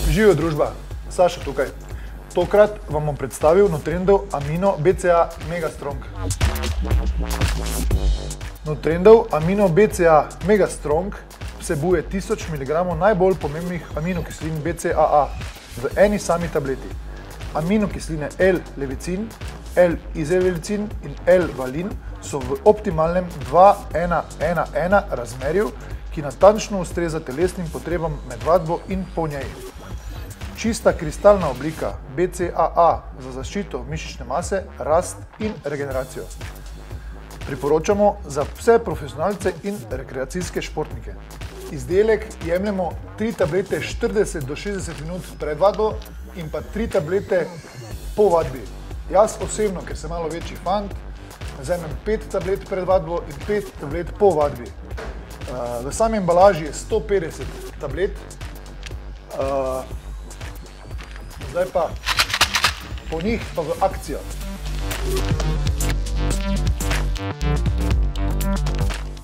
Živijo družba, Saša tukaj. Tokrat vam bom predstavil Nutrendov Amino BCA Mega Strong. Nutrendov Amino BCA Mega Strong vsebuje 1000 mg najbolj pomembnih aminokislin BCAA v eni sami tableti. Aminokisline L-levicin, L-izolelicin in L-valin so v optimalnem 2:1:1:1 razmerju, ki natančno ustreza telesnim potrebam med vadbo in po njej. Čista kristalna oblika BCAA za zaščito mišične mase, rast in regeneracijo. Priporočamo za vse profesionalce in rekreacijske športnike. Izdelek jemljemo 3 tablete 40 do 60 minut pred vadbo in pa 3 tablete po vadbi. Jaz osebno, ker sem malo večji fant, vzamem 5 tablet pred vadbo in 5 tablet po vadbi. V sami embalaži je 150 tablet. Zdaj pa po njih pa v akcijo.